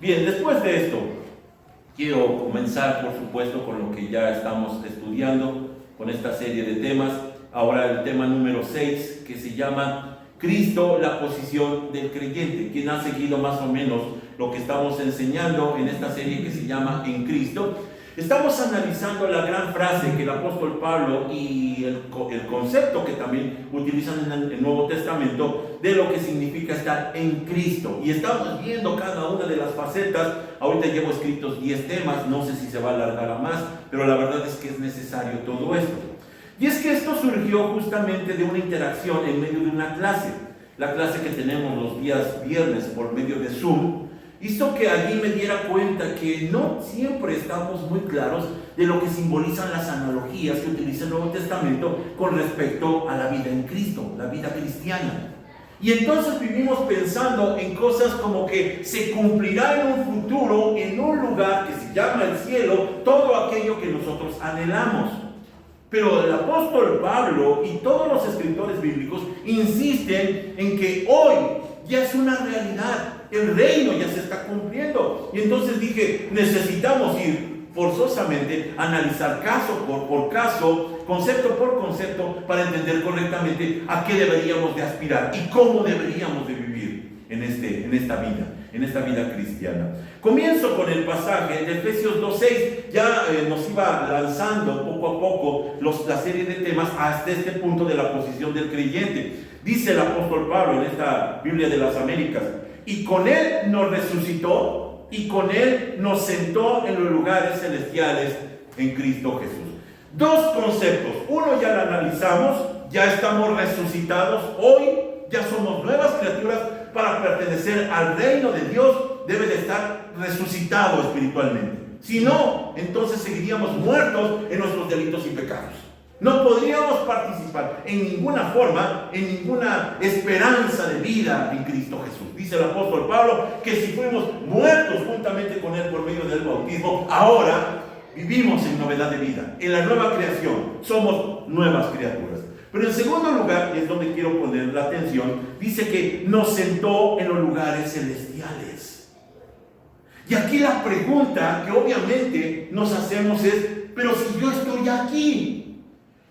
Bien, después de esto, quiero comenzar, por supuesto, con lo que ya estamos estudiando, con esta serie de temas. Ahora el tema número 6, que se llama Cristo, la posición del creyente. Quien ha seguido más o menos lo que estamos enseñando en esta serie que se llama En Cristo, estamos analizando la gran frase que el apóstol Pablo y el concepto que también utilizan en el Nuevo Testamento de lo que significa estar en Cristo. Y estamos viendo cada una de las facetas. Ahorita llevo escritos 10 temas, no sé si se va a alargar a más, pero la verdad es que es necesario todo esto. Y es que esto surgió justamente de una interacción en medio de una clase. La clase que tenemos los días viernes por medio de Zoom hizo que allí me diera cuenta que no siempre estamos muy claros de lo que simbolizan las analogías que utiliza el Nuevo Testamento con respecto a la vida en Cristo, la vida cristiana. Y entonces vivimos pensando en cosas como que se cumplirá en un futuro, en un lugar que se llama el cielo, todo aquello que nosotros anhelamos. Pero el apóstol Pablo y todos los escritores bíblicos insisten en que hoy ya es una realidad. El reino ya se está cumpliendo. Y entonces dije, necesitamos ir forzosamente a analizar caso por caso, concepto por concepto, para entender correctamente a qué deberíamos de aspirar y cómo deberíamos de vivir en esta vida cristiana. Comienzo con el pasaje de Efesios 2:6. Ya nos iba lanzando poco a poco la serie de temas hasta este punto de la posición del creyente. Dice el apóstol Pablo en esta Biblia de las Américas: y con Él nos resucitó, y con Él nos sentó en los lugares celestiales en Cristo Jesús. Dos conceptos. Uno ya lo analizamos, ya estamos resucitados. Hoy ya somos nuevas criaturas. Para pertenecer al reino de Dios debe de estar resucitado espiritualmente. Si no, entonces seguiríamos muertos en nuestros delitos y pecados. No podríamos participar en ninguna forma, en ninguna esperanza de vida en Cristo Jesús. Dice el apóstol Pablo que si fuimos muertos juntamente con Él por medio del bautismo, ahora vivimos en novedad de vida. En la nueva creación somos nuevas criaturas. Pero en segundo lugar, y es donde quiero poner la atención, dice que nos sentó en los lugares celestiales. Y aquí la pregunta que obviamente nos hacemos es: pero si yo estoy aquí,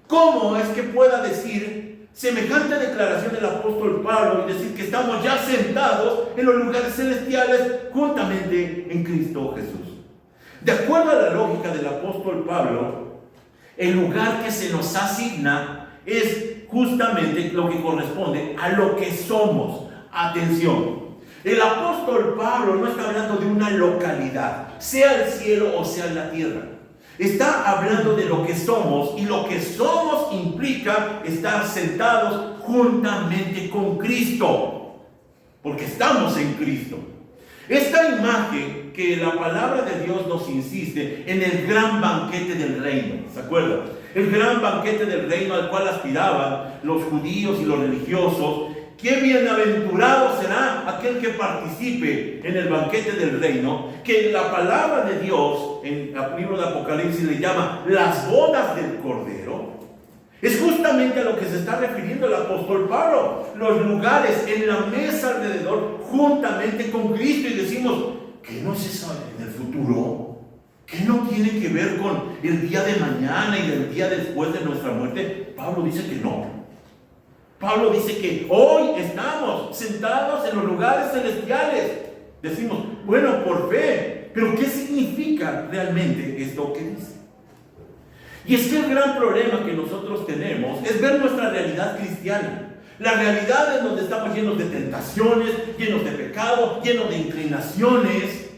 ¿cómo es que pueda decir semejante declaración del apóstol Pablo y decir que estamos ya sentados en los lugares celestiales juntamente en Cristo Jesús? De acuerdo a la lógica del apóstol Pablo, el lugar que se nos asigna es justamente lo que corresponde a lo que somos. Atención, el apóstol Pablo no está hablando de una localidad, sea el cielo o sea la tierra. Está hablando de lo que somos, y lo que somos implica estar sentados juntamente con Cristo, porque estamos en Cristo. Esta imagen que la palabra de Dios nos insiste en el gran banquete del reino, ¿se acuerdan? El gran banquete del reino al cual aspiraban los judíos y los religiosos. Qué bienaventurado será aquel que participe en el banquete del reino, que la palabra de Dios en el libro de Apocalipsis le llama las bodas del Cordero. Es justamente a lo que se está refiriendo el apóstol Pablo, los lugares en la mesa alrededor juntamente con Cristo. Y decimos, ¿qué no se sabe en el futuro? ¿Qué no tiene que ver con el día de mañana y el día después de nuestra muerte? Pablo dice que no. Pablo dice que hoy estamos sentados en los lugares celestiales. Decimos, bueno, por fe, pero ¿qué significa realmente esto que dice? Y es que el gran problema que nosotros tenemos es ver nuestra realidad cristiana. La realidad en donde estamos llenos de tentaciones, llenos de pecado, llenos de inclinaciones.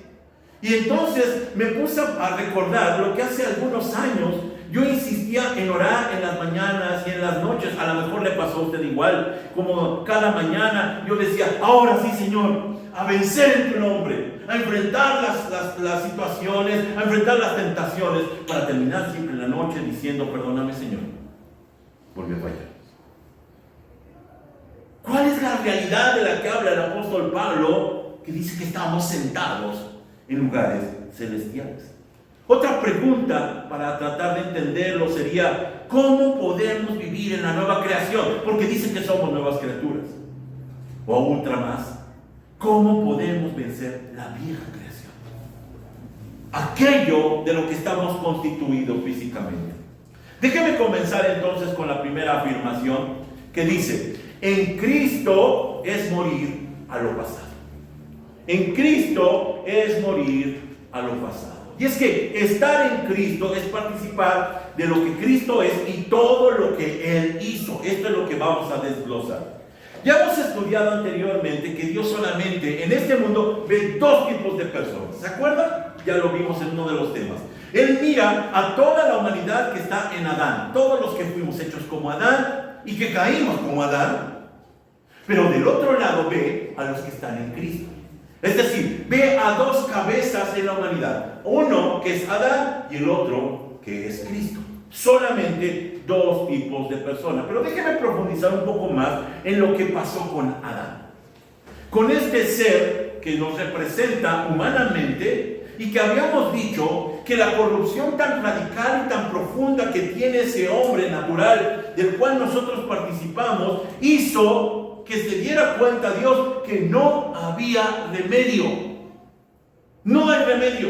Y entonces me puse a recordar lo que hace algunos años yo insistía en orar en las mañanas y en las noches. A lo mejor le pasó a usted igual, como cada mañana yo decía, ahora sí, Señor, a vencer en tu nombre, a enfrentar las situaciones, a enfrentar las tentaciones, para terminar siempre en la noche diciendo, perdóname, Señor, por mi fallar. ¿Cuál es la realidad de la que habla el apóstol Pablo, que dice que estamos sentados en lugares celestiales? Otra pregunta para tratar de entenderlo sería, ¿cómo podemos vivir en la nueva creación? Porque dicen que somos nuevas criaturas. O otra más, ¿cómo podemos vencer la vieja creación? aquello de lo que estamos constituidos físicamente. Déjeme comenzar entonces con la primera afirmación que dice: en Cristo es morir a lo pasado. En Cristo es morir a lo pasado. Y es que estar en Cristo es participar de lo que Cristo es y todo lo que Él hizo. Esto es lo que vamos a desglosar. Ya hemos estudiado anteriormente que Dios solamente en este mundo ve dos tipos de personas. ¿Se acuerdan? Ya lo vimos en uno de los temas. Él mira a toda la humanidad que está en Adán, todos los que fuimos hechos como Adán y que caímos como Adán. Pero del otro lado ve a los que están en Cristo. Es decir, ve a dos cabezas en la humanidad. Uno que es Adán y el otro que es Cristo. Solamente dos tipos de personas. Pero déjenme profundizar un poco más en lo que pasó con Adán. Con este ser que nos representa humanamente y que habíamos dicho que la corrupción tan radical y tan profunda que tiene ese hombre natural del cual nosotros participamos hizo que se diera cuenta Dios que no había remedio. No hay remedio.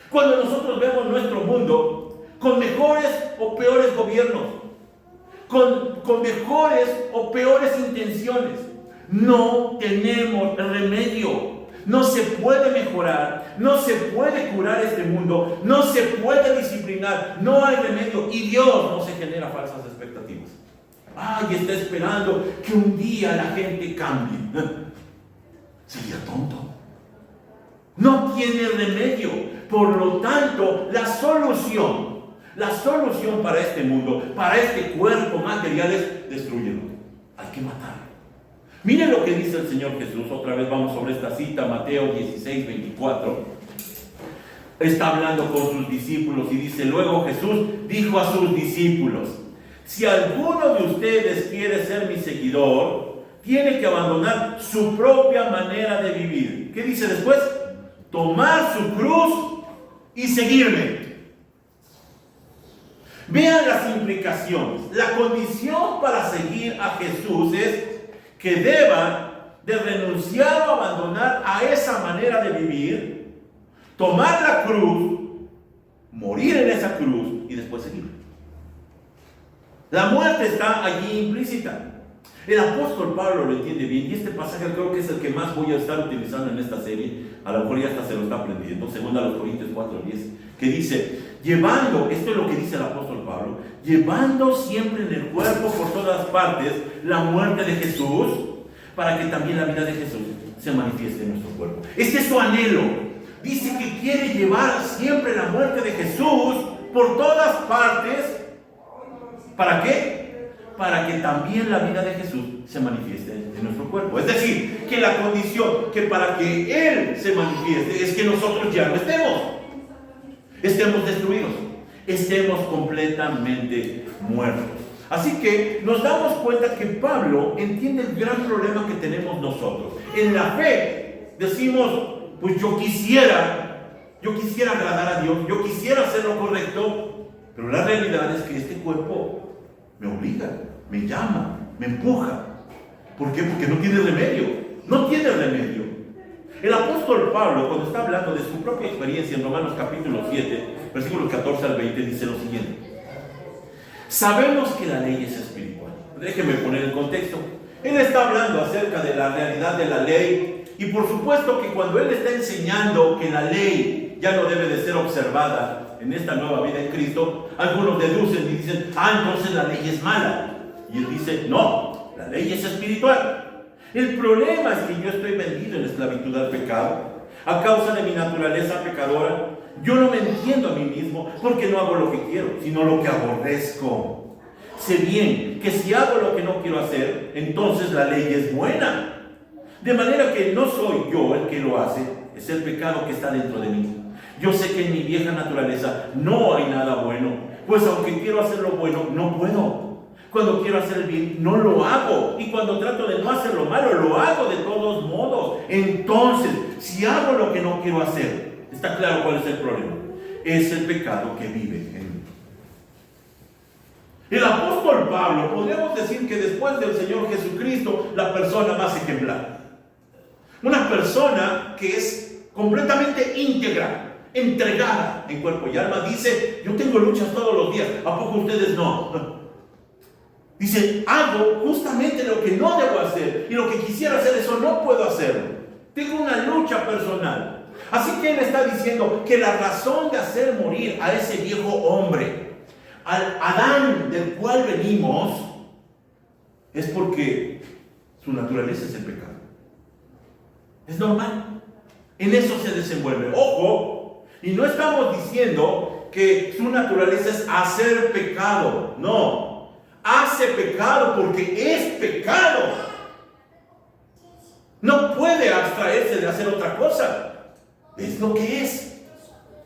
Cuando nosotros vemos nuestro mundo con mejores o peores gobiernos, con mejores o peores intenciones, no tenemos remedio. No se puede mejorar, no se puede curar este mundo, no se puede disciplinar, no hay remedio y Dios no se genera falsas expectativas. Ay, está esperando que un día la gente cambie. Sería tonto. No tiene remedio. Por lo tanto, la solución para este mundo, para este cuerpo material es destruirlo. Hay que matarlo. Miren lo que dice el Señor Jesús. Otra vez vamos sobre esta cita, Mateo 16, 24. Está hablando con sus discípulos y dice: luego Jesús dijo a sus discípulos: si alguno de ustedes quiere ser mi seguidor, tiene que abandonar su propia manera de vivir. ¿Qué dice después? Tomar su cruz y seguirme. Vean las implicaciones. La condición para seguir a Jesús es que deban de renunciar o abandonar a esa manera de vivir, tomar la cruz, morir en esa cruz y después seguir. La muerte está allí implícita. El apóstol Pablo lo entiende bien y este pasaje creo que es el que más voy a estar utilizando en esta serie. A lo mejor ya hasta se lo está aprendiendo. 2 Corintios 4:10, que dice: llevando, esto es lo que dice el apóstol Pablo, llevando siempre en el cuerpo por todas partes la muerte de Jesús, para que también la vida de Jesús se manifieste en nuestro cuerpo. Este es su anhelo. Dice que quiere llevar siempre la muerte de Jesús por todas partes. ¿Para qué? Para que también la vida de Jesús se manifieste en nuestro cuerpo. Es decir, que la condición que para que Él se manifieste es que nosotros ya no estemos destruidos, estemos completamente muertos. Así que nos damos cuenta que Pablo entiende el gran problema que tenemos nosotros. En la fe decimos: pues yo quisiera agradar a Dios, yo quisiera hacer lo correcto, pero la realidad es que este cuerpo me obliga, me llama, me empuja. ¿Por qué? Porque no tiene remedio. No tiene remedio. El apóstol Pablo, cuando está hablando de su propia experiencia en Romanos capítulo 7, versículos 14 al 20, dice lo siguiente: sabemos que la ley es espiritual. Déjenme poner el contexto. Él está hablando acerca de la realidad de la ley. Y por supuesto que cuando él está enseñando que la ley ya no debe de ser observada en esta nueva vida en Cristo, algunos deducen y dicen: entonces la ley es mala. Y él dice: no, la ley es espiritual. El problema es que yo estoy vendido en esclavitud al pecado a causa de mi naturaleza pecadora. Yo no me entiendo a mí mismo porque no hago lo que quiero, sino lo que aborrezco. Sé bien que si hago lo que no quiero hacer, entonces la ley es buena. De manera que no soy yo el que lo hace, es el pecado que está dentro de mí. Yo sé que en mi vieja naturaleza no hay nada bueno, pues aunque quiero hacer lo bueno, no puedo. Cuando quiero hacer el bien, no lo hago. Y cuando trato de no hacer lo malo, lo hago de todos modos. Entonces, si hago lo que no quiero hacer, está claro cuál es el problema. Es el pecado que vive en mí. El apóstol Pablo, podríamos decir que después del Señor Jesucristo, la persona más ejemplar. Una persona que es completamente íntegra, entregada en cuerpo y alma. Dice, yo tengo luchas todos los días. ¿A poco ustedes no? Dice, hago justamente lo que no debo hacer. Y lo que quisiera hacer, eso no puedo hacerlo. Tengo una lucha personal. Así que él está diciendo que la razón de hacer morir a ese viejo hombre, al Adán del cual venimos, es porque su naturaleza es el pecado. Es normal. En eso se desenvuelve. Ojo, y no estamos diciendo que su naturaleza es hacer pecado. No, hace pecado porque es pecado. No puede abstraerse de hacer otra cosa. Es lo que es.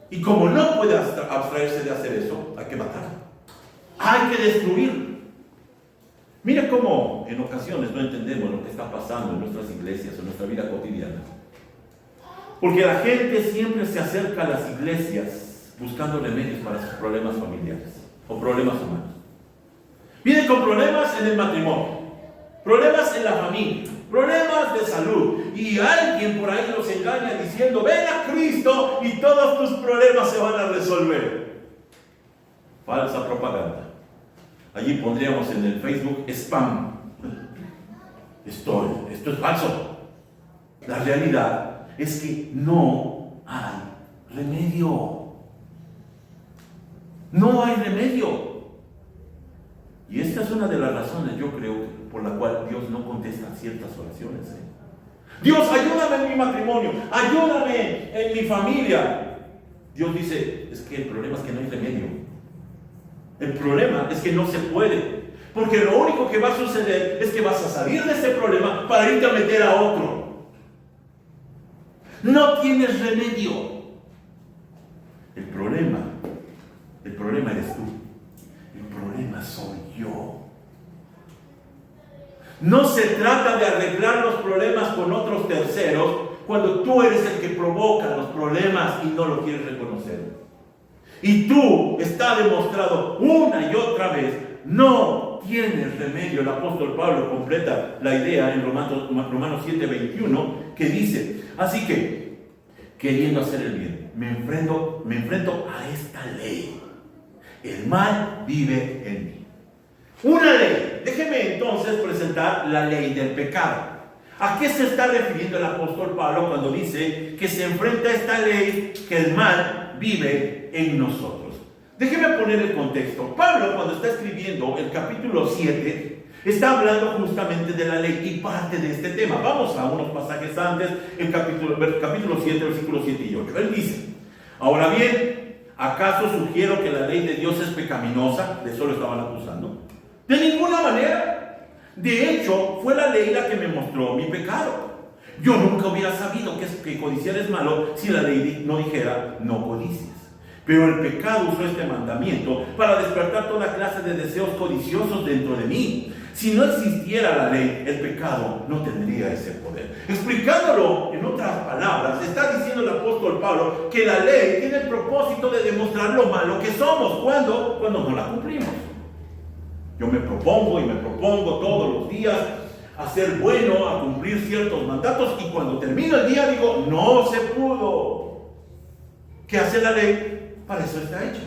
Y como no puede abstraerse de hacer eso, hay que matarlo. Hay que destruirlo. Mira cómo en ocasiones no entendemos lo que está pasando en nuestras iglesias, en nuestra vida cotidiana. Porque la gente siempre se acerca a las iglesias buscando remedios para sus problemas familiares o problemas humanos. Vienen con problemas en el matrimonio, problemas en la familia, problemas de salud. Y alguien por ahí los engaña diciendo, ven a Cristo y todos tus problemas se van a resolver. Falsa propaganda. Allí pondríamos en el Facebook spam. Esto es falso. La realidad es que no hay remedio. No hay remedio. Y esta es una de las razones, yo creo, por la cual Dios no contesta ciertas oraciones. Dios, ayúdame en mi matrimonio, ayúdame en mi familia. Dios dice, es que el problema es que no hay remedio. El problema es que no se puede. Porque lo único que va a suceder es que vas a salir de ese problema para irte a meter a otro. No tienes remedio. El problema eres tú. El problema soy yo. No se trata de arreglar los problemas con otros terceros cuando tú eres el que provoca los problemas y no lo quieres reconocer. Y tú, está demostrado una y otra vez, no tienes remedio. El apóstol Pablo completa la idea en Romanos 7:21, que dice, así que, queriendo hacer el bien, me enfrento a esta ley. El mal vive en mí. Una ley. Déjeme entonces presentar la ley del pecado. ¿A qué se está refiriendo el apóstol Pablo cuando dice que se enfrenta a esta ley, que el mal vive en nosotros? Déjeme poner el contexto. Pablo, cuando está escribiendo el capítulo 7, está hablando justamente de la ley y parte de este tema. Vamos a unos pasajes antes, el capítulo 7, versículos 7 y 8. Él dice, ahora bien, ¿acaso sugiero que la ley de Dios es pecaminosa? De eso lo estaban acusando. De ninguna manera. De hecho, fue la ley la que me mostró mi pecado. Yo nunca hubiera sabido que codiciar es malo si la ley no dijera no codicies. Pero el pecado usó este mandamiento para despertar toda clase de deseos codiciosos dentro de mí. Si no existiera la ley, el pecado no tendría ese poder. Explicándolo en otras palabras, está diciendo el apóstol Pablo que la ley tiene el propósito de demostrar lo malo que somos. ¿Cuándo? Cuando no la cumplimos. Yo me propongo todos los días a ser bueno, a cumplir ciertos mandatos, y cuando termino el día digo, no se pudo. ¿Qué hace la ley? Para eso está hecha.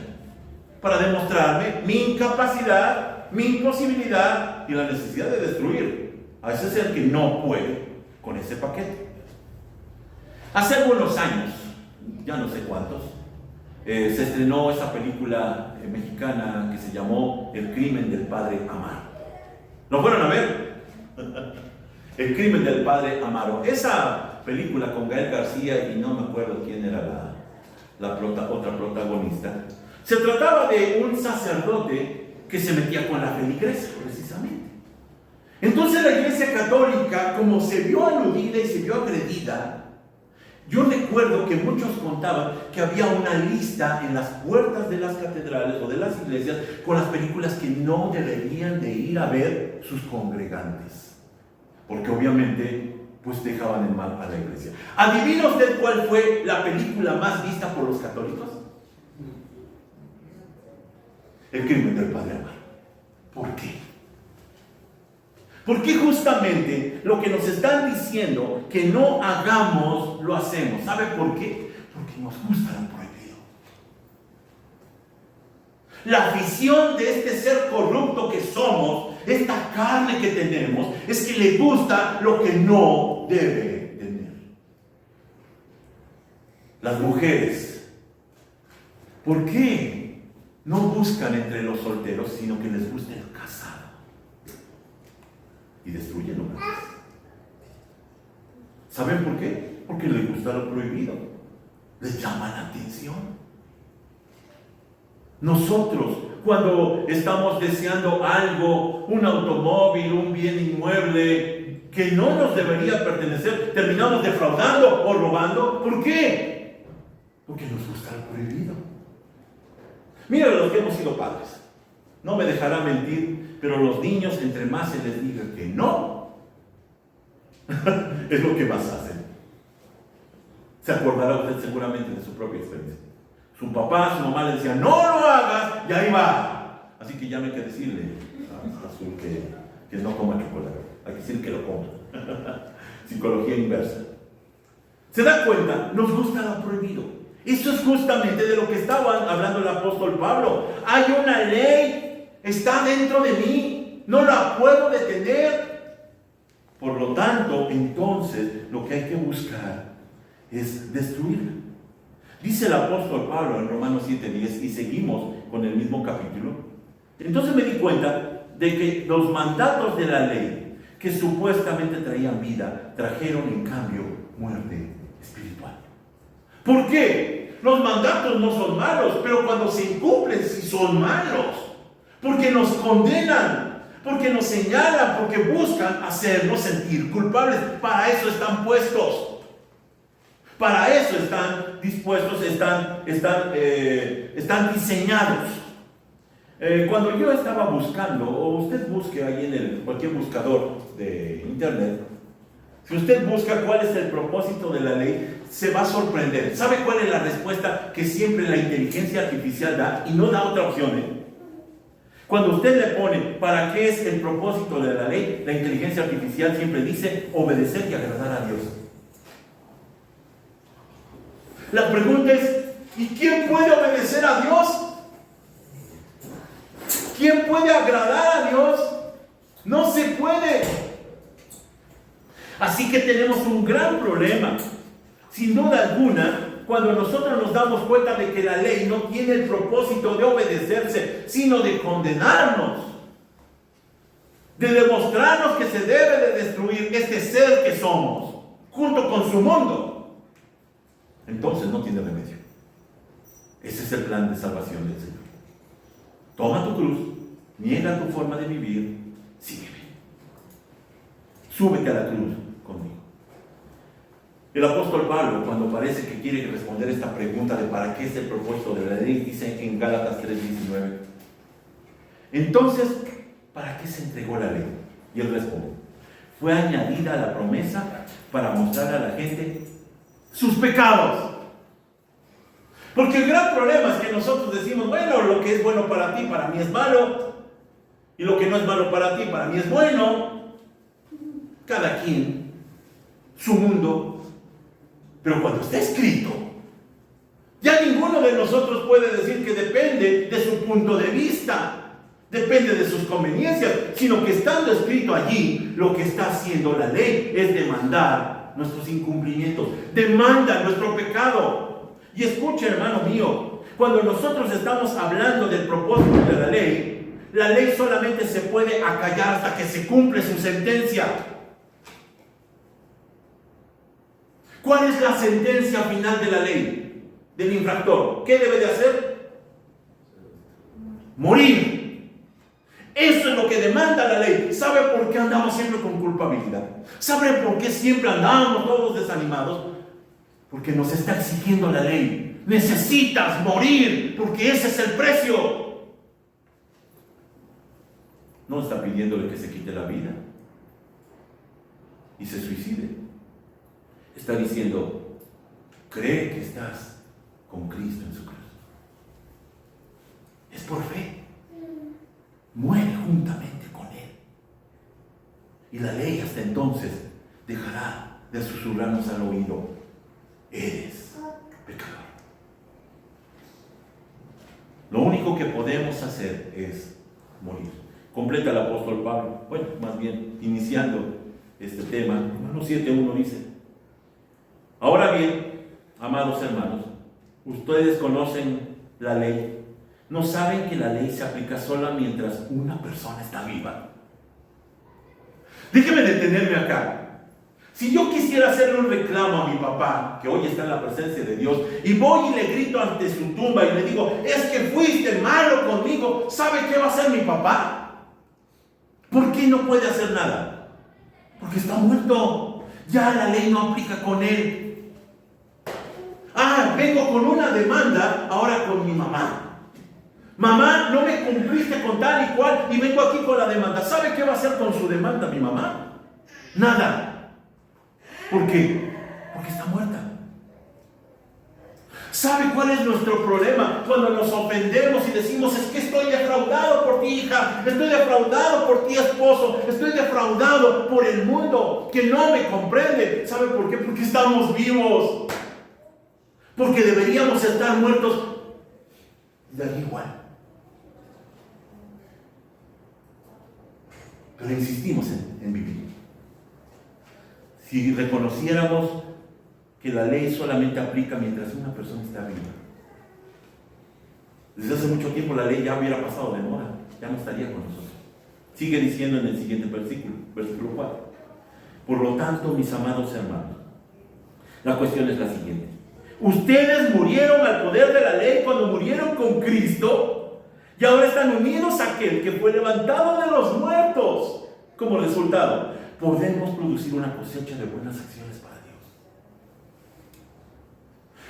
Para demostrarme mi incapacidad, mi imposibilidad y la necesidad de destruir a ese ser que no puede con ese paquete. Hace algunos años, ya no sé cuántos, se estrenó esa película mexicana que se llamó El crimen del padre Amaro. ¿Lo fueron a ver? El crimen del padre Amaro. Esa película con Gael García y no me acuerdo quién era otra protagonista. Se trataba de un sacerdote que se metía con la feligresía, precisamente. Entonces la Iglesia Católica, como se vio aludida y se vio agredida, yo recuerdo que muchos contaban que había una lista en las puertas de las catedrales o de las iglesias con las películas que no deberían de ir a ver sus congregantes, porque obviamente pues dejaban en mal a la iglesia. ¿Adivina usted cuál fue la película más vista por los católicos? El crimen del padre Amaro. ¿Por qué? Porque justamente lo que nos están diciendo que no hagamos, lo hacemos. ¿Sabe por qué? Porque nos gusta la prohibición. La afición de este ser corrupto que somos, esta carne que tenemos, es que le gusta lo que no debe tener. Las mujeres, ¿por qué no buscan entre los solteros, sino que les gusta el casado? Y destruyen hogares. ¿Saben por qué? Porque les gusta lo prohibido. Les llama la atención. Nosotros, cuando estamos deseando algo, un automóvil, un bien inmueble que no nos debería pertenecer, terminamos defraudando o robando. ¿Por qué? Porque nos gusta lo prohibido. Mira los que hemos sido padres. No me dejará mentir, pero los niños, entre más se les diga que no, es lo que más hacen. Se acordará usted seguramente de su propia experiencia. Su papá, su mamá le decían, no lo hagas, y ahí va. Así que ya no hay que decirle a Azul que no coma chocolate. Hay que decir que lo coma. Psicología inversa. ¿Se da cuenta? Nos gusta lo prohibido. Eso es justamente de lo que estaba hablando el apóstol Pablo. Hay una ley, está dentro de mí, no la puedo detener. Por lo tanto, entonces, lo que hay que buscar es destruirla. Dice el apóstol Pablo en Romanos 7:10, y seguimos con el mismo capítulo. Entonces me di cuenta de que los mandatos de la ley, que supuestamente traían vida, trajeron en cambio muerte espiritual. ¿Por qué? Los mandatos no son malos, pero cuando se incumplen sí son malos. Porque nos condenan, porque nos señalan, porque buscan hacernos sentir culpables. Para eso están puestos. Para eso están dispuestos, están diseñados. Cuando yo estaba buscando, o usted busque ahí en cualquier buscador de internet, si usted busca cuál es el propósito de la ley, se va a sorprender. ¿Sabe cuál es la respuesta que siempre la inteligencia artificial da? Y no da otra opción, Cuando usted le pone ¿para qué es el propósito de la ley? La inteligencia artificial siempre dice obedecer y agradar a Dios. La pregunta es, ¿y quién puede obedecer a Dios? ¿Quién puede agradar a Dios? No se puede. Así que tenemos un gran problema. Sin duda alguna, cuando nosotros nos damos cuenta de que la ley no tiene el propósito de obedecerse, sino de condenarnos, de demostrarnos que se debe de destruir este ser que somos, junto con su mundo, entonces no tiene remedio. Ese es el plan de salvación del Señor. Toma tu cruz, niega tu forma de vivir, sígueme. Súbete a la cruz conmigo. El apóstol Pablo, cuando parece que quiere responder esta pregunta de para qué es el propósito de la ley, dice en Gálatas 3:19, entonces, ¿para qué se entregó la ley? Y él responde, fue añadida a la promesa para mostrar a la gente sus pecados. Porque el gran problema es que nosotros decimos, bueno, lo que es bueno para ti, para mí es malo, y lo que no es malo para ti, para mí es bueno. Cada quien, su mundo. Pero cuando está escrito, ya ninguno de nosotros puede decir que depende de su punto de vista, depende de sus conveniencias, sino que estando escrito allí, lo que está haciendo la ley es demandar nuestros incumplimientos, demanda nuestro pecado. Y escuche, hermano mío, cuando nosotros estamos hablando del propósito de la ley solamente se puede acallar hasta que se cumple su sentencia. ¿Cuál es la sentencia final de la ley del infractor? ¿Qué debe de hacer? Morir. Eso es lo que demanda la ley. ¿Sabe por qué andamos siempre con culpabilidad? ¿Sabe por qué siempre andamos todos desanimados? Porque nos está exigiendo la ley. Necesitas morir, porque ese es el precio. No está pidiéndole que se quite la vida y se suicide. Está diciendo, cree que estás con Cristo en su cruz. Es por fe. Muere juntamente con Él. Y la ley hasta entonces dejará de susurrarnos al oído, eres pecador. Lo único único que podemos hacer es morir. Completa el apóstol Pablo, bueno, más bien iniciando este tema. Romanos 7:1 dice: ahora bien, amados hermanos, ustedes conocen la ley. ¿No saben que la ley se aplica sola mientras una persona está viva? Déjeme detenerme acá. Si yo quisiera hacerle un reclamo a mi papá, que hoy está en la presencia de Dios, y voy y le grito ante su tumba y le digo: es que fuiste malo conmigo, ¿sabe qué va a hacer mi papá? ¿Por qué no puede hacer nada? Porque está muerto. Ya la ley no aplica con él. Vengo con una demanda ahora con mi mamá. Mamá, no me cumpliste con tal y cual y vengo aquí con la demanda. ¿Sabe qué va a hacer con su demanda mi mamá? Nada. ¿Por qué? Porque está muerta. ¿Sabe cuál es nuestro problema? Cuando nos ofendemos y decimos: es que estoy defraudado por ti, hija, estoy defraudado por ti, esposo, estoy defraudado por el mundo que no me comprende. ¿Sabe por qué? Porque estamos vivos. Porque deberíamos estar muertos. Da igual. Pero insistimos en vivir. Si reconociéramos que la ley solamente aplica mientras una persona está viva, desde hace mucho tiempo la ley ya hubiera pasado de moda, ya no estaría con nosotros. Sigue diciendo en el siguiente versículo 4: por lo tanto, mis amados hermanos, la cuestión es la siguiente: ustedes murieron al poder de la ley cuando murieron con Cristo, y ahora están unidos a aquel que fue levantado de los muertos. Como resultado, podemos producir una cosecha de buenas acciones para Dios.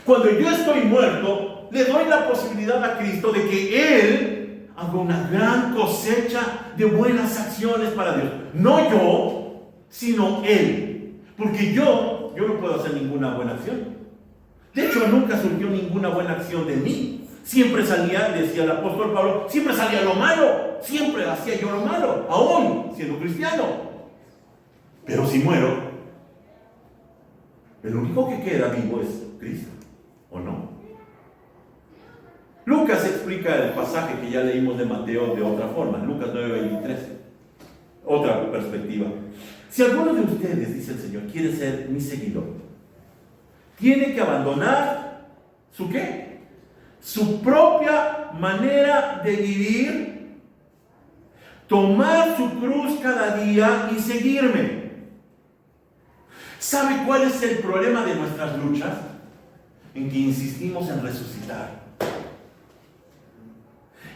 Cuando yo estoy muerto, le doy la posibilidad a Cristo de que Él haga una gran cosecha de buenas acciones para Dios. No yo, sino Él. Porque yo no puedo hacer ninguna buena acción. De hecho, nunca surgió ninguna buena acción de mí. Siempre salía, decía el apóstol Pablo, siempre salía lo malo. Siempre hacía yo lo malo, aún siendo cristiano. Pero si muero, el único que queda vivo es Cristo, ¿o no? Lucas explica el pasaje que ya leímos de Mateo de otra forma, Lucas 9:23. Otra perspectiva. Si alguno de ustedes, dice el Señor, quiere ser mi seguidor, tiene que abandonar ¿su qué? Su propia manera de vivir, tomar su cruz cada día y seguirme. ¿Sabe cuál es el problema de nuestras luchas? En que insistimos en resucitar.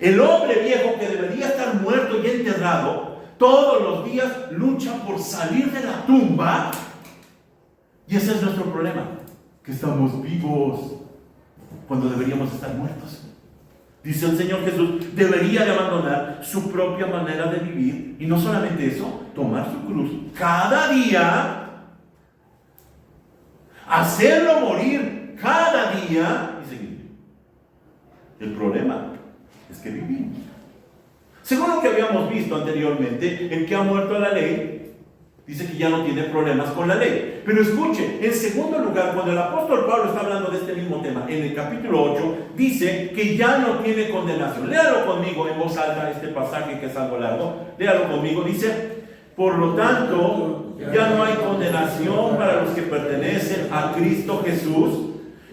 El hombre viejo que debería estar muerto y enterrado, todos los días lucha por salir de la tumba. Y ese es nuestro problema, que estamos vivos cuando deberíamos estar muertos. Dice el Señor Jesús, debería de abandonar su propia manera de vivir, y no solamente eso, tomar su cruz cada día, hacerlo morir cada día y seguir. El problema es que vivimos. Según lo que habíamos visto anteriormente, el que ha muerto a la ley dice que ya no tiene problemas con la ley. Pero escuche, en segundo lugar, cuando el apóstol Pablo está hablando de este mismo tema, en el capítulo 8, dice que ya no tiene condenación. Léalo conmigo en voz alta, este pasaje que es algo largo. Léalo conmigo, dice: por lo tanto, ya no hay condenación para los que pertenecen a Cristo Jesús,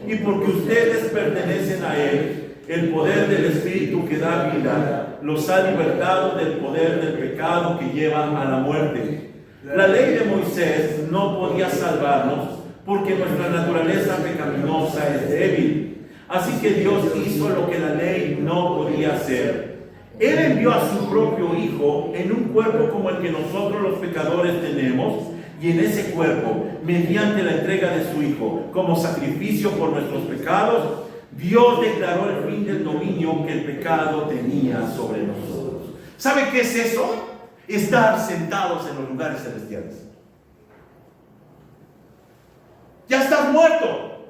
y porque ustedes pertenecen a Él, el poder del Espíritu que da vida los ha libertado del poder del pecado que lleva a la muerte. La ley de Moisés no podía salvarnos porque nuestra naturaleza pecaminosa es débil. Así que Dios hizo lo que la ley no podía hacer. Él envió a su propio Hijo en un cuerpo como el que nosotros los pecadores tenemos, y en ese cuerpo, mediante la entrega de su Hijo como sacrificio por nuestros pecados, Dios declaró el fin del dominio que el pecado tenía sobre nosotros. ¿Sabe qué es eso? Estar sentados en los lugares celestiales. Ya estás muerto.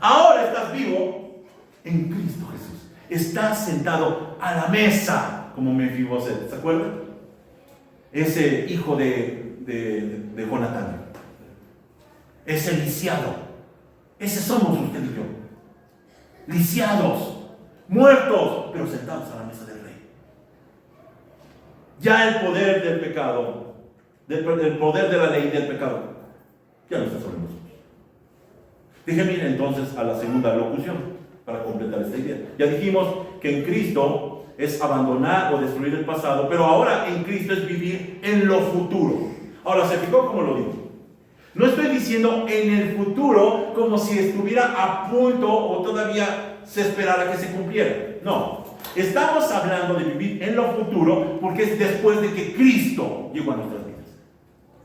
Ahora estás vivo en Cristo Jesús. Estás sentado a la mesa como Mefiboset. ¿Se acuerdan? Ese hijo de Jonatán. Ese lisiado. Ese somos usted y yo. Lisiados. muertos, pero sentados a la mesa del Rey. Ya el poder del pecado, el poder de la ley del pecado, ya no está sobre nosotros. Déjenme ir entonces a la segunda locución para completar esta idea. Ya dijimos que en Cristo es abandonar o destruir el pasado, pero ahora en Cristo es vivir en lo futuro. Ahora, ¿se fijó cómo lo digo? No estoy diciendo en el futuro como si estuviera a punto o todavía se esperara que se cumpliera. No, estamos hablando de vivir en lo futuro porque es después de que Cristo llegó a nuestras vidas.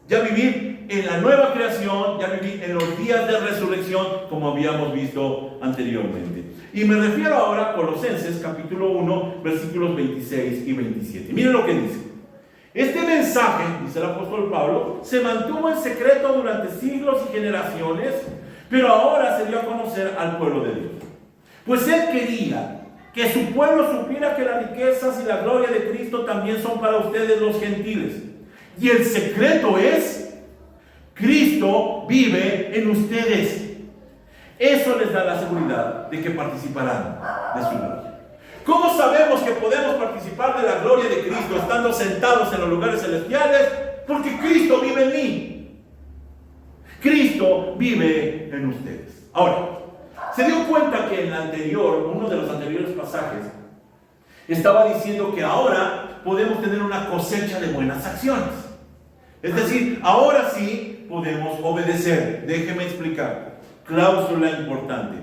Ya vivir en la nueva creación, ya vivir en los días de resurrección como habíamos visto anteriormente. Y me refiero ahora a Colosenses capítulo 1 versículos 26 y 27. Miren lo que dice. Este mensaje, dice el apóstol Pablo, se mantuvo en secreto durante siglos y generaciones, pero ahora se dio a conocer al pueblo de Dios. Pues él quería que su pueblo supiera que las riquezas y la gloria de Cristo también son para ustedes los gentiles. Y el secreto es, Cristo vive en ustedes. Eso les da la seguridad de que participarán de su gloria. ¿Cómo sabemos que podemos participar de la gloria de Cristo estando sentados en los lugares celestiales? Porque Cristo vive en mí. Cristo vive en ustedes. Ahora, se dio cuenta que en uno de los anteriores pasajes, estaba diciendo que ahora podemos tener una cosecha de buenas acciones. Es decir, ahora sí podemos obedecer. Déjeme explicar. Cláusula importante.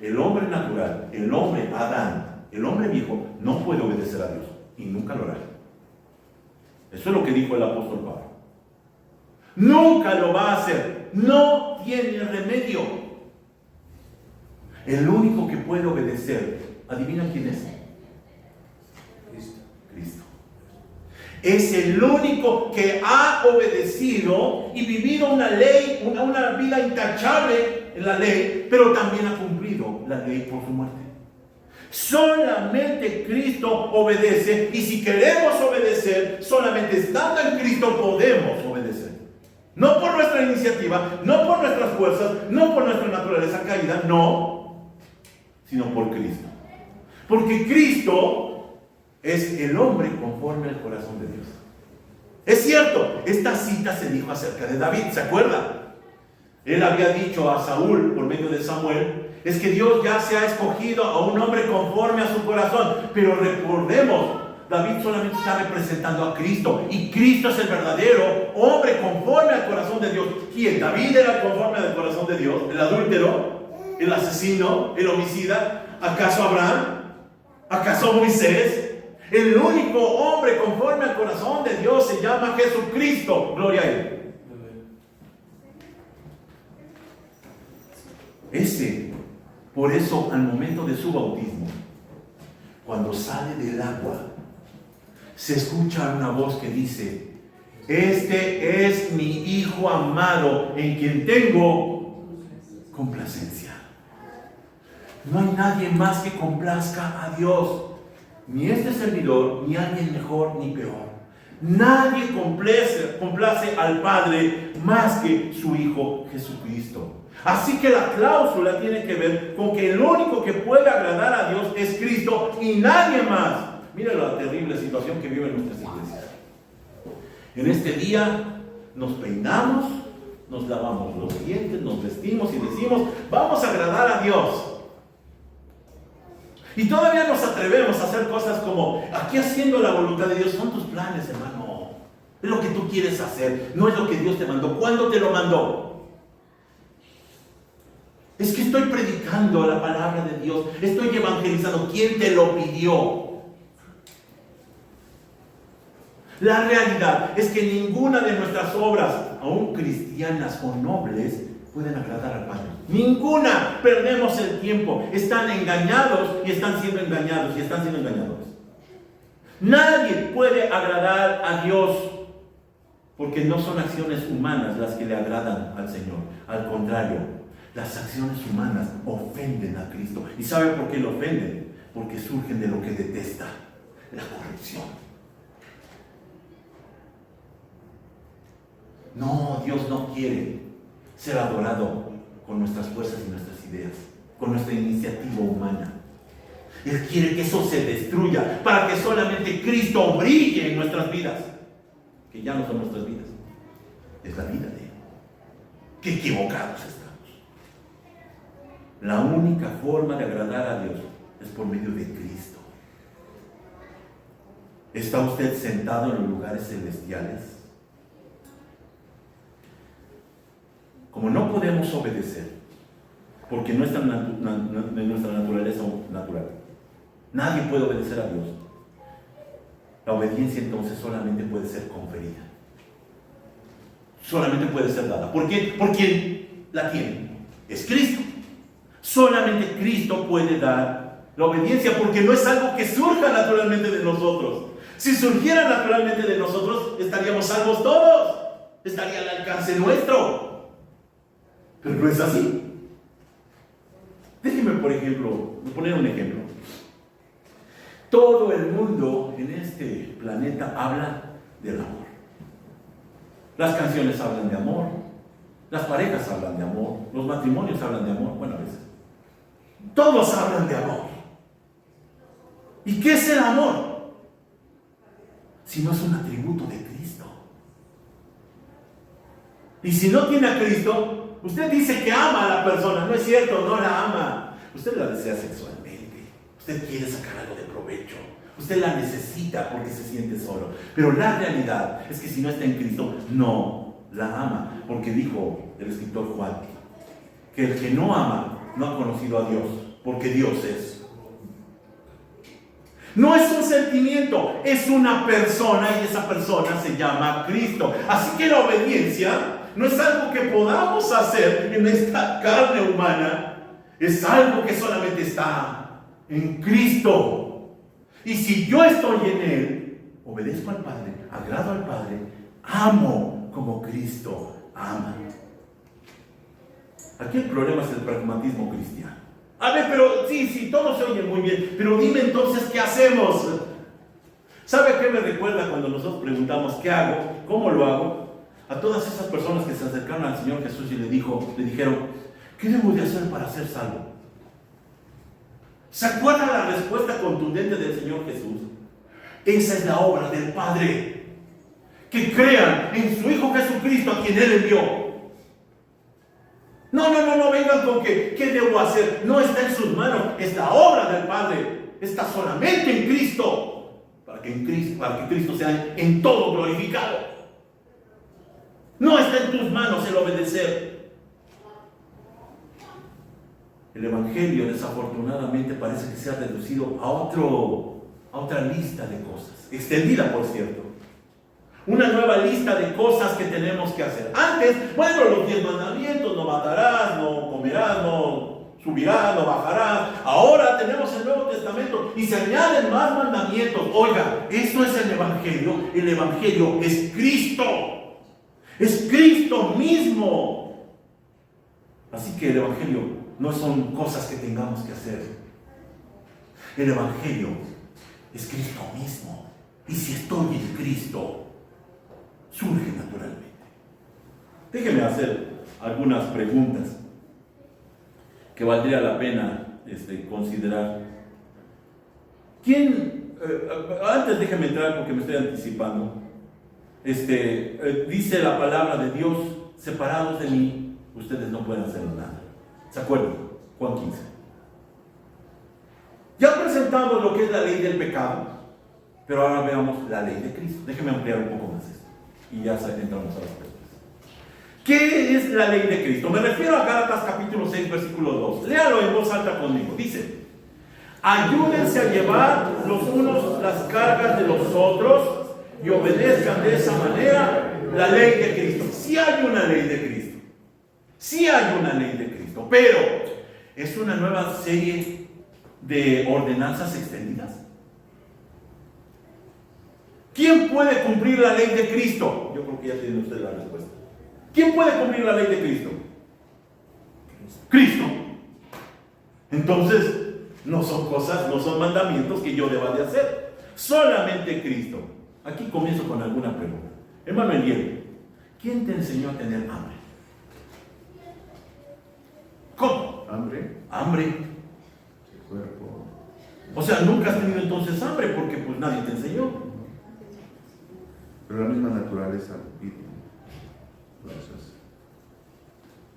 El hombre natural, el hombre Adán, el hombre viejo no puede obedecer a Dios y nunca lo hará. Eso es lo que dijo el apóstol Pablo. Nunca lo va a hacer. No tiene remedio. El único que puede obedecer, ¿adivina quién es? Cristo. Es el único que ha obedecido y vivido una ley, una vida intachable en la ley, pero también ha cumplido la ley por su muerte. Solamente Cristo obedece, y si queremos obedecer, solamente estando en Cristo podemos obedecer. No por nuestra iniciativa, no por nuestras fuerzas, no por nuestra naturaleza caída, no, sino por Cristo. Porque Cristo es el hombre conforme al corazón de Dios. Es cierto, esta cita se dijo acerca de David, ¿se acuerda? Él había dicho a Saúl por medio de Samuel, es que Dios ya se ha escogido a un hombre conforme a su corazón. Pero recordemos, David solamente está representando a Cristo, y Cristo es el verdadero hombre conforme al corazón de Dios. ¿Quién? David era conforme al corazón de Dios, el adúltero, el asesino, el homicida. ¿Acaso Abraham? ¿Acaso Moisés? El único hombre conforme al corazón de Dios se llama Jesucristo. Gloria a Él. Por eso, al momento de su bautismo, cuando sale del agua, se escucha una voz que dice: este es mi Hijo amado, en quien tengo complacencia. No hay nadie más que complazca a Dios, ni este servidor, ni alguien mejor ni peor. Nadie complace al Padre más que su Hijo Jesucristo. Así que la cláusula tiene que ver con que el único que puede agradar a Dios es Cristo y nadie más. Mira la terrible situación que viven nuestras iglesias. En este día nos peinamos, nos lavamos los dientes, nos vestimos y decimos: vamos a agradar a Dios. Y todavía nos atrevemos a hacer cosas como: aquí haciendo la voluntad de Dios. Son tus planes, hermano. Es lo que tú quieres hacer, no es lo que Dios te mandó. ¿Cuándo te lo mandó? Es que estoy predicando la palabra de Dios, estoy evangelizando. ¿Quién te lo pidió? La realidad es que ninguna de nuestras obras, aun cristianas o nobles, pueden agradar al Padre. Ninguna. Perdemos el tiempo. Están engañados y están siendo engañados y están siendo engañadores. Nadie puede agradar a Dios, porque no son acciones humanas las que le agradan al Señor. Al contrario, las acciones humanas ofenden a Cristo. ¿Y sabe por qué lo ofenden? Porque surgen de lo que detesta: la corrupción. No, Dios no quiere ser adorado con nuestras fuerzas y nuestras ideas, con nuestra iniciativa humana. Él quiere que eso se destruya para que solamente Cristo brille en nuestras vidas. Que ya no son nuestras vidas, es la vida de Él. Qué equivocados estamos. La única forma de agradar a Dios es por medio de Cristo. ¿Está usted sentado en los lugares celestiales? Como no podemos obedecer, porque no está en nuestra naturaleza natural, nadie puede obedecer a Dios. La obediencia entonces solamente puede ser conferida. Solamente puede ser dada. ¿Por quién? ¿Por quién la tiene? Es Cristo. Solamente Cristo puede dar la obediencia, porque no es algo que surja naturalmente de nosotros. Si surgiera naturalmente de nosotros, estaríamos salvos todos. Estaría al alcance nuestro. Pero no es así. Déjenme, por ejemplo, poner un ejemplo. Todo el mundo en este planeta habla del amor. Las canciones hablan de amor, las parejas hablan de amor, los matrimonios hablan de amor, bueno, a veces. Todos hablan de amor. ¿Y qué es el amor? Si no es un atributo de Cristo. Y si no tiene a Cristo, usted dice que ama a la persona, no es cierto, no la ama. Usted la desea sexualmente, usted quiere sacar algo de provecho, usted la necesita porque se siente solo. Pero la realidad es que si no está en Cristo, no la ama. Porque dijo el escritor Juan, que el que no ama no ha conocido a Dios, porque Dios es. No es un sentimiento, es una persona, y esa persona se llama Cristo. Así que la obediencia no es algo que podamos hacer en esta carne humana, es algo que solamente está en Cristo. Y si yo estoy en Él, obedezco al Padre, agrado al Padre, amo como Cristo ama. Aquí el problema es el pragmatismo cristiano. A ver, pero sí, todo se oye muy bien, pero dime entonces, ¿qué hacemos? ¿Sabe a qué me recuerda cuando nosotros preguntamos qué hago? ¿Cómo lo hago? A todas esas personas que se acercaron al Señor Jesús y le dijeron, ¿qué debo de hacer para ser salvo? ¿Se acuerdan la respuesta contundente del Señor Jesús? Esa es la obra del Padre. Que crean en su Hijo Jesucristo, a quien Él envió. No, vengan con que, ¿qué debo hacer? No está en sus manos, es la obra del Padre. Está solamente en Cristo, para que Cristo sea en todo glorificado. No está en tus manos el obedecer. El Evangelio, desafortunadamente, parece que se ha reducido a otra lista de cosas, extendida, por cierto. Una nueva lista de cosas que tenemos que hacer. Antes, bueno, los 10 mandamientos: no matarás, no comerás, no subirás, no bajarás. Ahora tenemos el Nuevo Testamento y se añaden más mandamientos. Oiga, esto es el Evangelio. El Evangelio es Cristo. Es Cristo mismo. Así que el Evangelio no son cosas que tengamos que hacer. El Evangelio es Cristo mismo. Y si estoy en Cristo, surge naturalmente. Déjenme hacer algunas preguntas que valdría la pena considerar. Antes déjenme entrar porque me estoy anticipando. Dice la palabra de Dios: separados de mí, ustedes no pueden hacer nada. ¿Se acuerdan? Juan 15. Ya presentamos lo que es la ley del pecado, pero ahora veamos la ley de Cristo. Déjenme ampliar un poco más esto y ya entramos a las preguntas. ¿Qué es la ley de Cristo? Me refiero a Gálatas capítulo 6, versículo 2. Léalo en voz alta conmigo. Dice: ayúdense a llevar los unos las cargas de los otros y obedezcan de esa manera la ley de Cristo. Sí hay una ley de Cristo. Sí hay una ley de Cristo, pero es una nueva serie de ordenanzas extendidas. ¿Quién puede cumplir la ley de Cristo? Yo creo que ya tiene usted la respuesta. ¿Quién puede cumplir la ley de Cristo? Cristo. Entonces, no son mandamientos que yo deba de hacer. Solamente Cristo. Aquí comienzo con alguna pregunta. Hermano Eliel, ¿quién te enseñó a tener hambre? ¿Cómo? Hambre. Hambre. El cuerpo O sea, nunca has tenido entonces hambre porque pues nadie te enseñó. Pero la misma naturaleza lo pide. Entonces,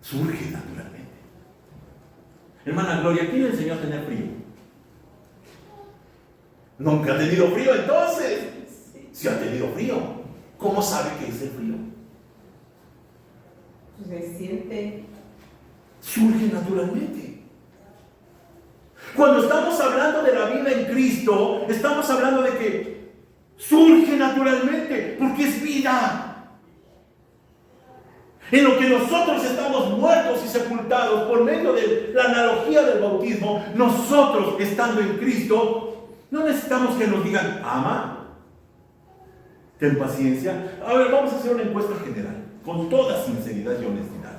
surge naturalmente. Hermana Gloria, ¿quién le enseñó a tener frío? Nunca ha tenido frío entonces. Si ha tenido frío, ¿cómo sabe qué es el frío? Se siente. Surge naturalmente. Cuando estamos hablando de la vida en Cristo, estamos hablando de que surge naturalmente, porque es vida. En lo que nosotros estamos muertos y sepultados por medio de la analogía del bautismo, nosotros estando en Cristo, no necesitamos que nos digan, ama, ten paciencia. A ver, vamos a hacer una encuesta general, con toda sinceridad y honestidad.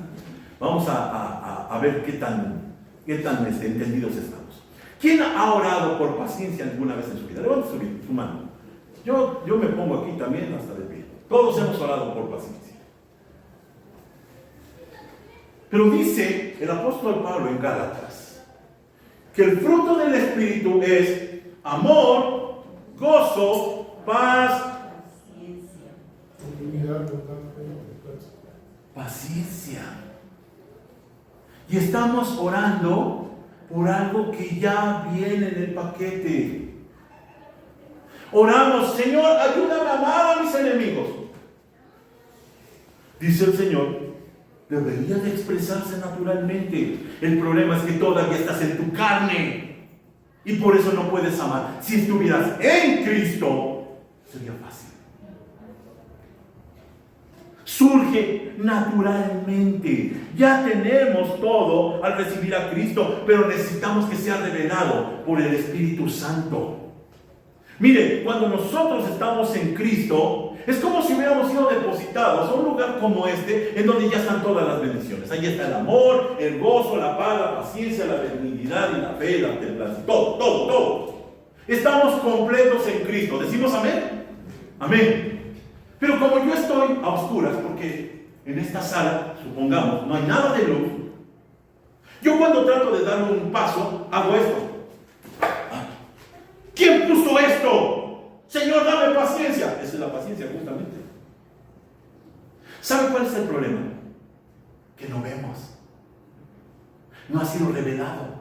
Vamos a ver qué tan entendidos estamos. ¿Quién ha orado por paciencia alguna vez en su vida? Levanta su mano. Yo me pongo aquí también hasta de pie. Todos hemos orado por paciencia. Pero dice el apóstol Pablo en Gálatas que el fruto del Espíritu es amor, gozo, paz, paciencia. Y estamos orando por algo que ya viene en el paquete. Oramos, Señor, ayúdame a amar a mis enemigos. Dice el Señor, debería de expresarse naturalmente. El problema es que todavía estás en tu carne y por eso no puedes amar. Si estuvieras en Cristo, sería fácil. Surge naturalmente. Ya tenemos todo al recibir a Cristo, pero necesitamos que sea revelado por el Espíritu Santo. Mire, cuando nosotros estamos en Cristo, es como si hubiéramos sido depositados a un lugar como este, en donde ya están todas las bendiciones. Ahí está el amor, el gozo, la paz, la paciencia, la benignidad y la fe, la templanza. Todo. Estamos completos en Cristo. ¿Decimos amén? Amén. Pero como yo estoy a oscuras, porque en esta sala, supongamos, no hay nada de luz, yo cuando trato de dar un paso, hago esto. ¿Quién puso esto? Señor, dame paciencia. Esa es la paciencia, justamente. ¿Sabe cuál es el problema? Que no vemos. No ha sido revelado.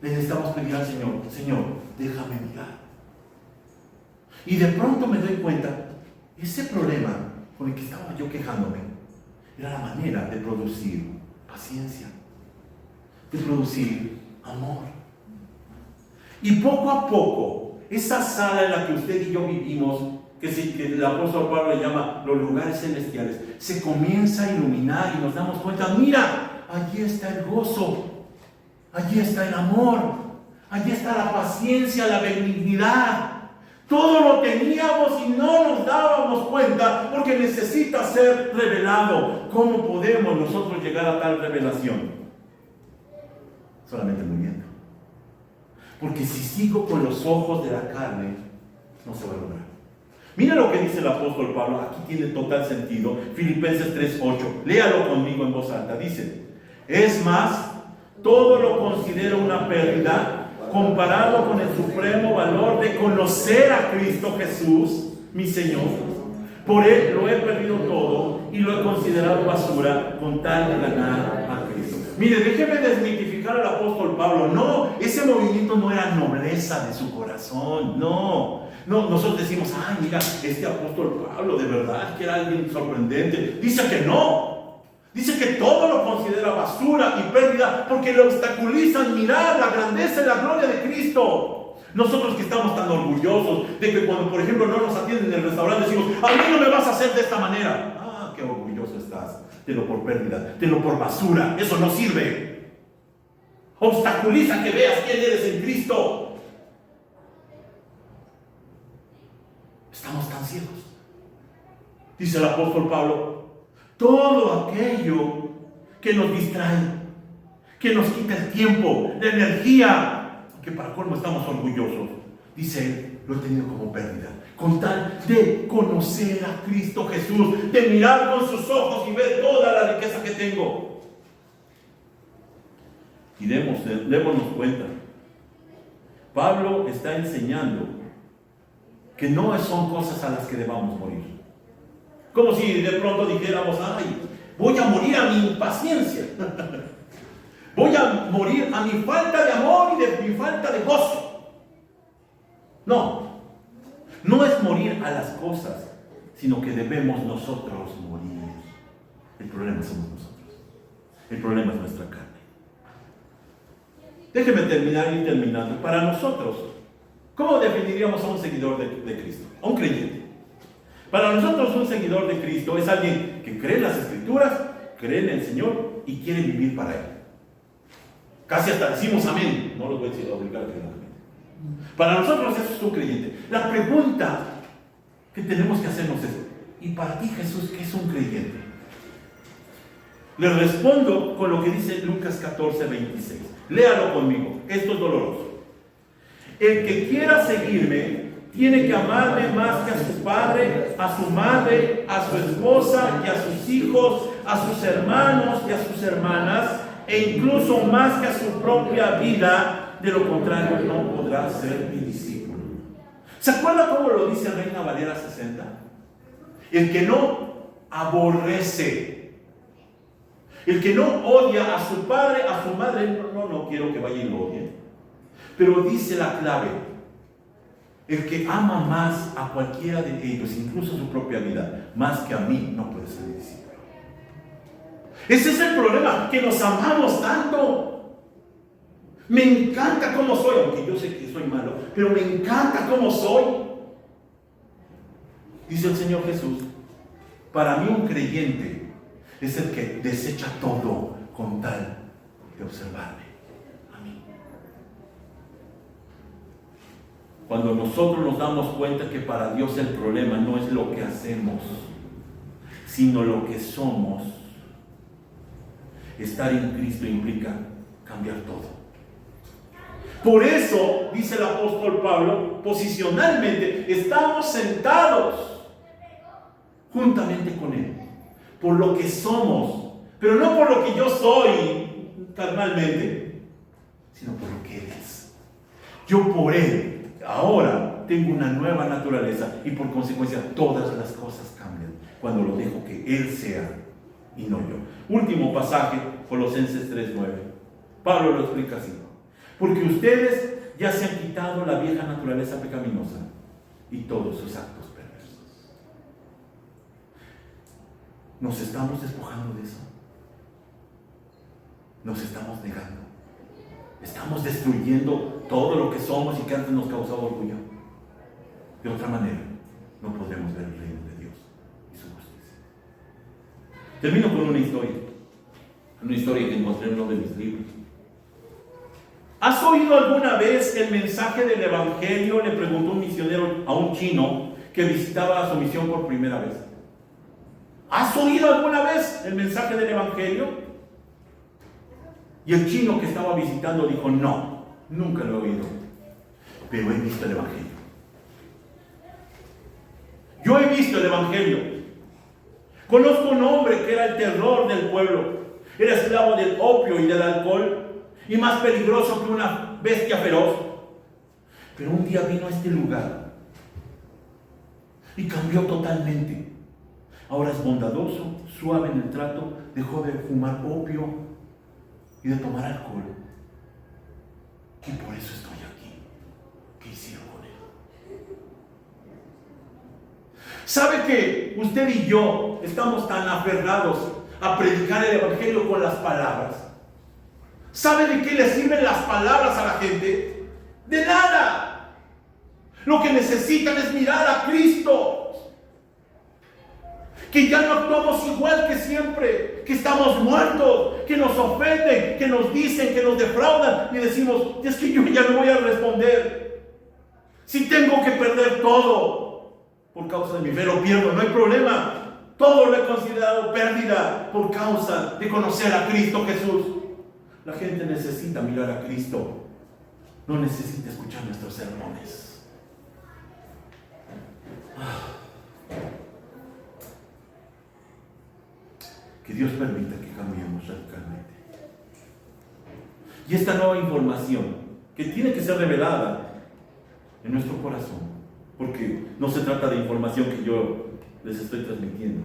Le necesitamos pedir al Señor, Señor, déjame mirar. Y de pronto me doy cuenta, ese problema con el que estaba yo quejándome, era la manera de producir paciencia, de producir amor. Y poco a poco, esa sala en la que usted y yo vivimos, que el apóstol Pablo le llama los lugares celestiales, se comienza a iluminar y nos damos cuenta, mira, allí está el gozo, allí está el amor, allí está la paciencia, la benignidad. Todo lo teníamos y no nos dábamos cuenta porque necesita ser revelado. ¿Cómo podemos nosotros llegar a tal revelación? Solamente muriendo. Porque si sigo con los ojos de la carne, no se va a lograr. Mira lo que dice el apóstol Pablo, aquí tiene total sentido. Filipenses 3:8, léalo conmigo en voz alta. Dice, es más, todo lo considero una pérdida comparado con el supremo valor de conocer a Cristo Jesús, mi Señor. Por Él lo he perdido todo y lo he considerado basura con tal de ganar a Cristo. Mire, déjeme desmitificar al apóstol Pablo. No, ese movimiento no era nobleza de su corazón. No, nosotros decimos, ay, mira, este apóstol Pablo de verdad que era alguien sorprendente. Dice que no. Dice que todo lo considera basura y pérdida porque le obstaculizan mirar la grandeza y la gloria de Cristo. Nosotros que estamos tan orgullosos de que cuando, por ejemplo, no nos atienden en el restaurante, decimos, a mí no me vas a hacer de esta manera. Ah, qué orgulloso estás. Tenlo por pérdida, tenlo por basura. Eso no sirve. Obstaculiza que veas quién eres en Cristo. Estamos tan ciegos. Dice el apóstol Pablo, todo aquello que nos distrae, que nos quita el tiempo, la energía, que para colmo estamos orgullosos, dice él, lo he tenido como pérdida, con tal de conocer a Cristo Jesús, de mirar con sus ojos y ver toda la riqueza que tengo. Y démonos cuenta Pablo está enseñando que no son cosas a las que debamos morir. Como si de pronto dijéramos, ay, voy a morir a mi impaciencia. Voy a morir a mi falta de amor y de mi falta de gozo. No, no es morir a las cosas, sino que debemos nosotros morir. El problema somos nosotros. El problema es nuestra carne. Déjeme terminar y terminando. Para nosotros, ¿cómo definiríamos a un seguidor de Cristo? A un creyente. Para nosotros un seguidor de Cristo es alguien que cree en las Escrituras, cree en el Señor y quiere vivir para Él. Casi hasta decimos amén. No los voy a decir obligar a que digan amén. Para nosotros eso es un creyente. La pregunta que tenemos que hacernos es, ¿y para ti, Jesús, qué es un creyente? Le respondo con lo que dice Lucas 14, 26. Léalo conmigo, esto es doloroso. El que quiera seguirme tiene que amarme más que a su padre, a su madre, a su esposa y a sus hijos, a sus hermanos y a sus hermanas, e incluso más que a su propia vida. De lo contrario, no podrá ser mi discípulo. ¿Se acuerda cómo lo dice Reina Valera 60? El que no aborrece, el que no odia a su padre, a su madre, no quiero que vaya y lo odie. Pero dice la clave, el que ama más a cualquiera de ellos, incluso su propia vida, más que a mí, no puede ser mi discípulo. Ese es el problema, que nos amamos tanto. Me encanta cómo soy, aunque yo sé que soy malo, pero me encanta cómo soy. Dice el Señor Jesús, para mí un creyente es el que desecha todo con tal de observarme a mí. Cuando nosotros nos damos cuenta que para Dios el problema no es lo que hacemos, sino lo que somos, estar en Cristo implica cambiar todo. Por eso, dice el apóstol Pablo, posicionalmente estamos sentados juntamente con Él, por lo que somos, pero no por lo que yo soy carnalmente, sino por lo que Él es. Yo por Él ahora tengo una nueva naturaleza y por consecuencia todas las cosas cambian cuando lo dejo que Él sea y no yo. Último pasaje, Colosenses 3:9. Pablo lo explica así. Porque ustedes ya se han quitado la vieja naturaleza pecaminosa y todos sus actos perversos. ¿Nos estamos despojando de eso? ¿Nos estamos negando? ¿Estamos destruyendo todo lo que somos y que antes nos causaba orgullo? De otra manera, no podremos ver el reino de Dios y su justicia. Termino con una historia que encontré en uno de mis libros. ¿Has oído alguna vez el mensaje del Evangelio? Le preguntó un misionero a un chino que visitaba su misión por primera vez. ¿Has oído alguna vez el mensaje del Evangelio? Y el chino que estaba visitando dijo, no, nunca lo he oído, pero he visto el Evangelio. Yo he visto el Evangelio. Conozco un hombre que era el terror del pueblo. Era esclavo del opio y del alcohol, y más peligroso que una bestia feroz. Pero un día vino a este lugar y cambió totalmente. Ahora es bondadoso, suave en el trato, dejó de fumar opio y de tomar alcohol. Y por eso estoy aquí. ¿Qué hicieron con él? ¿Sabe que usted y yo estamos tan aferrados a predicar el Evangelio con las palabras? ¿Sabe de qué le sirven las palabras a la gente? De nada. Lo que necesitan es mirar a Cristo. Que ya no actuamos igual que siempre, que estamos muertos, que nos ofenden, que nos dicen, que nos defraudan y decimos, es que yo ya no voy a responder. Si tengo que perder todo por causa de mi fe, lo pierdo, no hay problema. Todo lo he considerado pérdida por causa de conocer a Cristo Jesús. La gente necesita mirar a Cristo, no necesita escuchar nuestros sermones. Que Dios permita que cambiemos radicalmente. Y esta nueva información que tiene que ser revelada en nuestro corazón, porque no se trata de información que yo les estoy transmitiendo,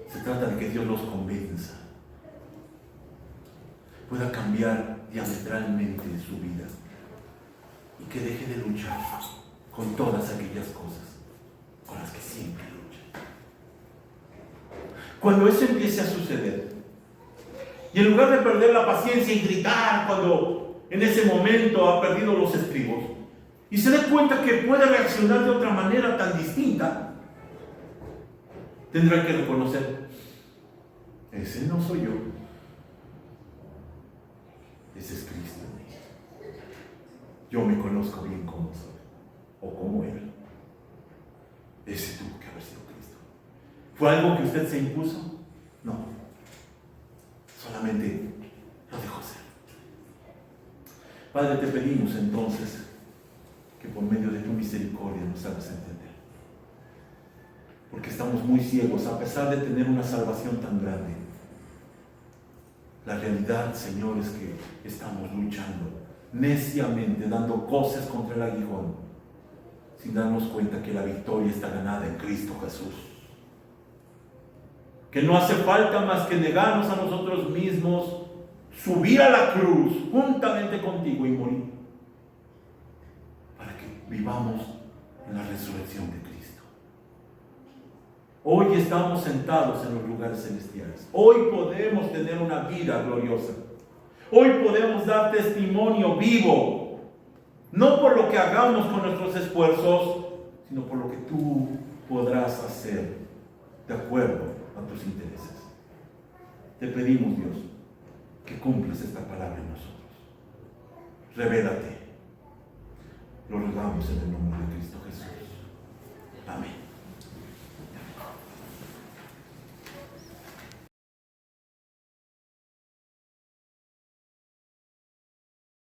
se trata de que Dios los convenza, pueda cambiar diametralmente su vida y que deje de luchar con todas aquellas cosas con las que siempre lucha. Cuando eso empiece a suceder, y en lugar de perder la paciencia y gritar cuando en ese momento ha perdido los estribos, y se dé cuenta que puede reaccionar de otra manera tan distinta, tendrá que reconocer: ese no soy yo, ese es Cristo. Yo me conozco bien cómo soy o cómo era. Ese tuvo que haber sido Cristo. ¿Fue algo que usted se impuso? No. Solamente lo dejó ser. Padre, te pedimos entonces que por medio de tu misericordia nos hagas entender. Porque estamos muy ciegos a pesar de tener una salvación tan grande. La realidad, Señor, es que estamos luchando neciamente, dando coces contra el aguijón, sin darnos cuenta que la victoria está ganada en Cristo Jesús. Que no hace falta más que negarnos a nosotros mismos, subir a la cruz juntamente contigo y morir, para que vivamos en la resurrección de Cristo. Hoy estamos sentados en los lugares celestiales. Hoy podemos tener una vida gloriosa. Hoy podemos dar testimonio vivo, no por lo que hagamos con nuestros esfuerzos, sino por lo que tú podrás hacer de acuerdo a tus intereses. Te pedimos, Dios, que cumplas esta palabra en nosotros. Revélate. Lo rogamos en el nombre de Cristo Jesús. Amén.